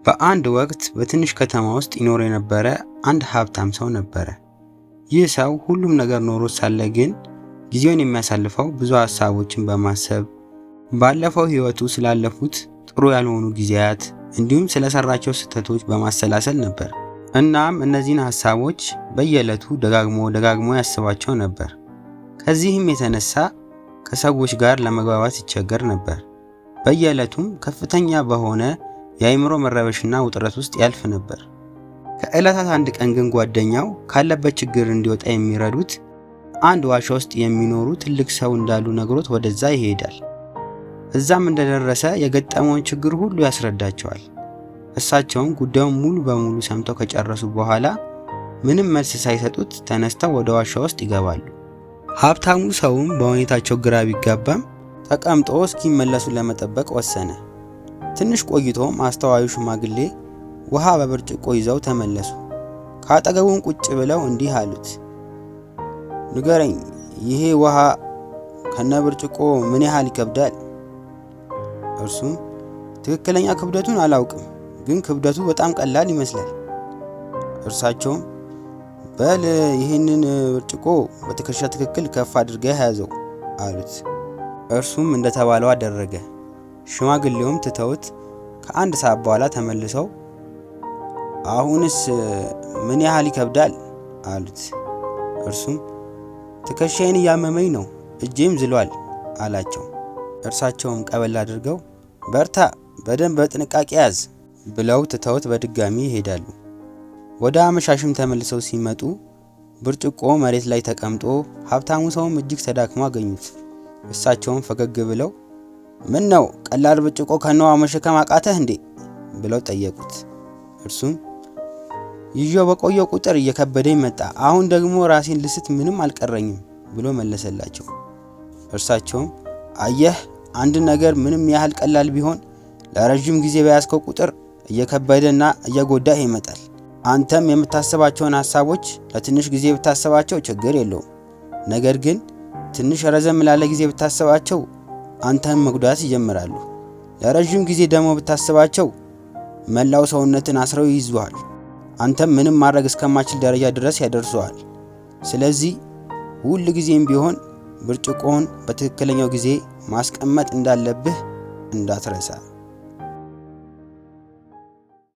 በአንድ ወቅት በትንሽ ከተማ ውስጥ ይኖር የነበረ አንድ ሀብታም ሰው ነበረ። ይህ ሰው ሁሉም ነገር ኖሮት ሳለ ግን ጊዜውን የሚያሳልፈው ብዙ ሀሳቦችን በማሰብ ባለፈው ህይወቱ ስላለፉት ጥሩ ያልሆኑ ጊዜያት እንዲሁም ስለሰራቸው ስህተቶች በማሰላሰል ነበር። እናም እነዚህን ሀሳቦች በየዕለቱ ደጋግሞ ያስባቸው ነበር። ከዚህም የተነሳ ከሰዎች ጋር ለመግባባት ይቸገር ነበር። በየዕለቱም ከፍተኛ በሆነ የአእምሮ መረበሽና ውጥረት ውስጥ ያልፍ ነበር። ከዕለታት አንድ ቀን ግን ጓደኛው ካለበት ችግር እንዲወጣ የሚረዱት አንድ ዋሻ ውስጥ የሚኖሩ ትልቅ ሰው እንዳሉ ነግሮት ወደዛ ይሄዳል። እዛም እንደደረሰ የገጠመውን ችግር ሁሉ ያስረዳቸዋል። እሳቸውም ጉዳዩን ሙሉ በሙሉ ሰምተው ከጨረሱ በኋላ ምንም መልስ ሳይሰጡት ተነስተው ወደ ዋሻ ውስጥ ይገባሉ። ሀብታሙ ሰውም በሁኔታቸው ግራ ቢጋባም ተቀምጦ እስኪመለሱ ለመጠበቅ ወሰነ። ትንሽ ቆይቶም አስተዋዩ ሽማግሌ ውሃ በብርጭቆ ይዘው ተመለሱ። ከአጠገቡም ቁጭ ብለው እንዲህ አሉት፣ ንገረኝ፣ ይሄ ውሃ ከነ ብርጭቆ ምን ያህል ይከብዳል? እርሱም ትክክለኛ ክብደቱን አላውቅም፣ ግን ክብደቱ በጣም ቀላል ይመስላል። እርሳቸውም በል ይህንን ብርጭቆ በትከሻ ትክክል ከፍ አድርገህ ያዘው አሉት። እርሱም እንደተባለው አደረገ። ሽማግሌውም ትተውት ከአንድ ሰዓት በኋላ ተመልሰው አሁንስ ምን ያህል ይከብዳል አሉት። እርሱም ትከሻዬን እያመመኝ ነው፣ እጄም ዝሏል አላቸው። እርሳቸውም ቀበል አድርገው በርታ፣ በደንብ በጥንቃቄ ያዝ ብለው ትተውት በድጋሚ ይሄዳሉ። ወደ አመሻሽም ተመልሰው ሲመጡ ብርጭቆ መሬት ላይ ተቀምጦ ሀብታሙ ሰውም እጅግ ተዳክሞ አገኙት። እሳቸውም ፈገግ ብለው ምን ነው ቀላል ብርጭቆ ከነዋ መሸከም አቃተህ እንዴ ብለው ጠየቁት። እርሱም ይዤው በቆየው ቁጥር እየከበደኝ መጣ፣ አሁን ደግሞ ራሴን ልስት ምንም አልቀረኝም ብሎ መለሰላቸው። እርሳቸውም አየህ፣ አንድ ነገር ምንም ያህል ቀላል ቢሆን ለረጅም ጊዜ በያዝከው ቁጥር እየከበደና እየጎዳህ ይመጣል። አንተም የምታስባቸውን ሀሳቦች ለትንሽ ጊዜ ብታስባቸው ችግር የለውም። ነገር ግን ትንሽ ረዘም ላለ ጊዜ ብታስባቸው አንተን መጉዳት ይጀምራሉ። ለረጅም ጊዜ ደግሞ ብታስባቸው መላው ሰውነትን አስረው ይይዙሃል። አንተም ምንም ማድረግ እስከማችል ደረጃ ድረስ ያደርሱሃል። ስለዚህ ሁል ጊዜም ቢሆን ብርጭቆውን በትክክለኛው ጊዜ ማስቀመጥ እንዳለብህ እንዳትረሳ።